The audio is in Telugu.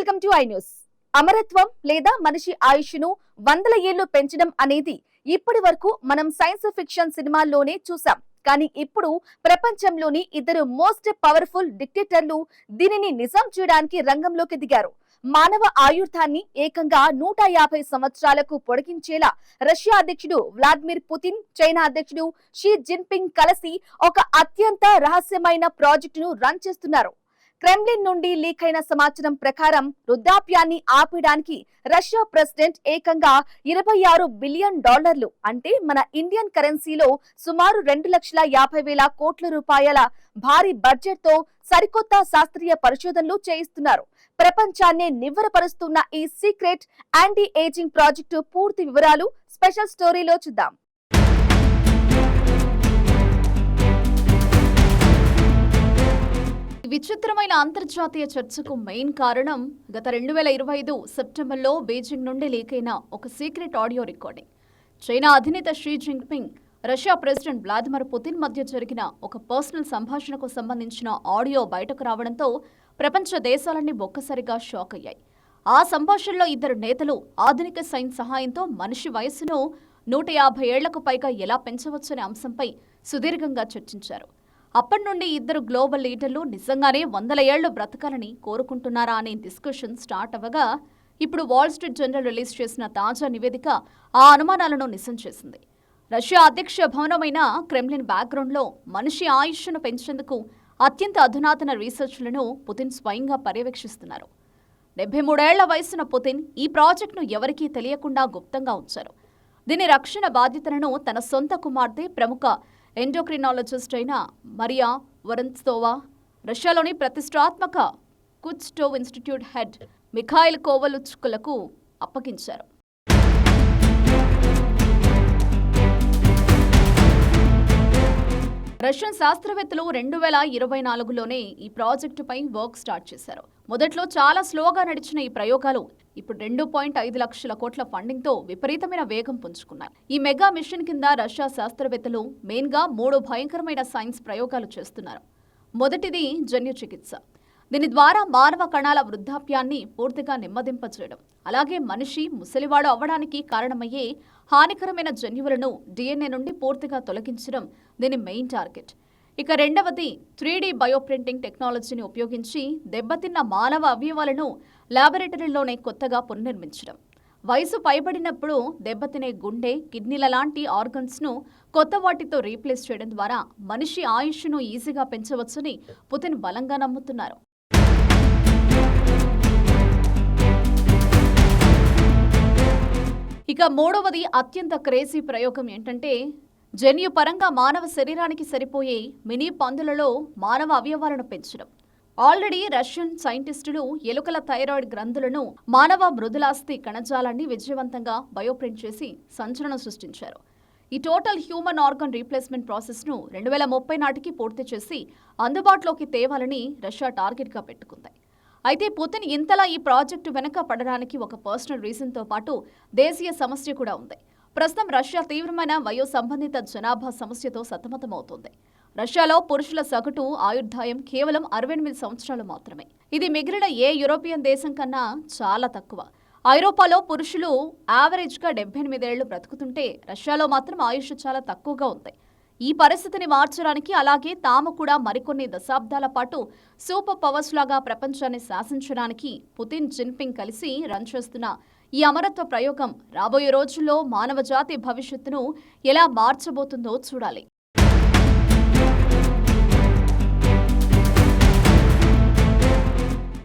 Welcome to I news. అమరత్వం లేదా మనిషి ఆయుష్ను వందల ఏళ్లు పెంచడం అనేది ఇప్పటి వరకు మనం సైన్స్ ఫిక్షన్ సినిమాల్లోనే చూసాం. కానీ ఇప్పుడు ప్రపంచంలోని ఇద్దరు మోస్ట్ పవర్ఫుల్ డిక్టేటర్లు దీనిని నిజం చేయడానికి రంగంలోకి దిగారు. మానవ ఆయుర్ధాన్ని ఏకంగా 150 సంవత్సరాలకు పొడిగించేలా రష్యా అధ్యక్షుడు వ్లాదిమిర్ పుతిన్, చైనా అధ్యక్షుడు షీ జిన్పింగ్ కలిసి ఒక అత్యంత రహస్యమైన ప్రాజెక్టును రన్ చేస్తున్నారు. క్రెమ్లిన్ నుండి లీక్ అయిన సమాచారం ప్రకారం వృద్ధాప్యాన్ని ఆపేయడానికి రష్యా ప్రెసిడెంట్ ఏకంగా $26 బిలియన్ అంటే మన ఇండియన్ కరెన్సీలో సుమారు 2,50,000 కోట్ల రూపాయల భారీ బడ్జెట్ తో సరికొత్త శాస్త్రీయ పరిశోధనలు చేయిస్తున్నారు. ప్రపంచాన్నే నివ్వెరపరుస్తున్న ఈ సీక్రెట్ యాంటీ ఏజింగ్ ప్రాజెక్టు పూర్తి వివరాలు స్పెషల్ స్టోరీలో చూద్దాం. విచిత్రమైన అంతర్జాతీయ చర్చకు మెయిన్ కారణం గత 2025 సెప్టెంబర్లో బీజింగ్ నుండి లీక్ అయిన ఒక సీక్రెట్ ఆడియో రికార్డింగ్. చైనా అధినేత Xi Jinping, Russia president Vladimir Putin మధ్య జరిగిన ఒక పర్సనల్ సంభాషణకు సంబంధించిన ఆడియో బయటకు రావడంతో ప్రపంచ దేశాలన్నీ ఒక్కసారిగా షాక్ అయ్యాయి. ఆ సంభాషణలో ఇద్దరు నేతలు ఆధునిక సైన్స్ సహాయంతో మనిషి వయస్సును 150 ఏళ్లకు పైగా ఎలా పెంచవచ్చనే అంశంపై సుదీర్ఘంగా చర్చించారు. అప్పటి నుండి ఇద్దరు గ్లోబల్ లీడర్లు నిజంగానే 100 ఏళ్లు బ్రతకాలని కోరుకుంటున్నారా అనే డిస్కషన్ స్టార్ట్ అవ్వగా, ఇప్పుడు వాల్ స్ట్రీట్ జర్నల్ రిలీజ్ చేసిన తాజా నివేదిక ఆ అనుమానాలను నిజం చేసింది. రష్యా అధ్యక్ష భవనమైన క్రెమ్లిన్ బ్యాక్గ్రౌండ్లో మనిషి ఆయుష్ను పెంచేందుకు అత్యంత అధునాతన రీసెర్చ్లను పుతిన్ స్వయంగా పర్యవేక్షిస్తున్నారు. 73 ఏళ్ల వయసున్న పుతిన్ ఈ ప్రాజెక్టును ఎవరికీ తెలియకుండా గుప్తంగా ఉంచారు. దీని రక్షణ బాధ్యతలను తన సొంత కుమార్తె, ప్రముఖ ఎండోక్రినాలజిస్ట్ అయిన మరియా వొరొన్త్సోవా, రష్యాలోని ప్రతిష్టాత్మక కుచ్టోవ్ ఇన్స్టిట్యూట్ హెడ్ మిఖాయిల్ కోవలుచ్కులకు అప్పగించారు. రష్యన్ శాస్త్రవేత్తలు 2024లోనే ఈ ప్రాజెక్టుపై వర్క్ స్టార్ట్ చేశారు. మొదట్లో చాలా స్లోగా నడిచిన ఈ ప్రయోగాలు ఇప్పుడు 2.5 లక్షల కోట్ల ఫండింగ్తో విపరీతమైన వేగం పుంజుకున్నాయి. ఈ మెగా మిషన్ కింద రష్యా శాస్త్రవేత్తలు మెయిన్గా 3 భయంకరమైన సైన్స్ ప్రయోగాలు చేస్తున్నారు. మొదటిది జన్యు చికిత్స. దీని ద్వారా మానవ కణాల వృద్ధాప్యాన్ని పూర్తిగా నెమ్మదింపచేయడం, అలాగే మనిషి ముసలివాడు అవ్వడానికి కారణమయ్యే హానికరమైన జన్యువులను DNA నుండి పూర్తిగా తొలగించడం దీని మెయిన్ టార్గెట్. ఇక రెండవది 3D బయోప్రింటింగ్ టెక్నాలజీని ఉపయోగించి దెబ్బతిన్న మానవ అవయవాలను ల్యాబొరేటరీలోనే కొత్తగా పునర్నిర్మించడం. వయసు పైబడినప్పుడు దెబ్బతినే గుండె, కిడ్నీల లాంటి ఆర్గన్స్ను కొత్త వాటితో రీప్లేస్ చేయడం ద్వారా మనిషి ఆయుష్ను ఈజీగా పెంచవచ్చని పుతిన్ బలంగా నమ్ముతున్నారు. ఇక మూడవది అత్యంత క్రేజీ ప్రయోగం ఏంటంటే, జన్యుపరంగా మానవ శరీరానికి సరిపోయే మినీ పందులలో మానవ అవయవాలను పెంచడం. ఆల్రెడీ రష్యన్ సైంటిస్టులు ఎలుకల థైరాయిడ్ గ్రంథులను, మానవ మృదులాస్థి కణజాలాన్ని విజయవంతంగా బయోప్రింట్ చేసి సంచలనం సృష్టించారు. ఈ టోటల్ హ్యూమన్ ఆర్గన్ రీప్లేస్మెంట్ ప్రాసెస్ను 2030 నాటికి పూర్తి చేసి అందుబాటులోకి తేవాలని రష్యా టార్గెట్గా పెట్టుకుంది. అయితే పుతిన్ ఇంతలా ఈ ప్రాజెక్టు వెనక పడడానికి ఒక పర్సనల్ రీజన్తో పాటు దేశీయ సమస్య కూడా ఉంది. ప్రస్తుతం రష్యా తీవ్రమైన వయో సంబంధిత జనాభా సమస్యతో సతమతమవుతోంది. రష్యాలో పురుషుల సగటు ఆయుర్దాయం కేవలం 68 సంవత్సరాలు మాత్రమే. ఇది మిగిలిన ఏ యూరోపియన్ దేశం కన్నా చాలా తక్కువ. ఐరోపాలో పురుషులు యావరేజ్గా 78 ఏళ్లు బ్రతుకుతుంటే రష్యాలో మాత్రం ఆయుష్ చాలా తక్కువగా ఉంది. ఈ పరిస్థితిని మార్చడానికి, అలాగే తాము కూడా మరికొన్ని దశాబ్దాల పాటు సూపర్ పవర్స్ లాగా ప్రపంచాన్ని శాసించడానికి పుతిన్, జిన్పింగ్ కలిసి రన్ చేస్తున్న ఈ అమరత్వ ప్రయోగం రాబోయే రోజుల్లో మానవ జాతి భవిష్యత్తును ఎలా మార్చబోతుందో చూడాలి.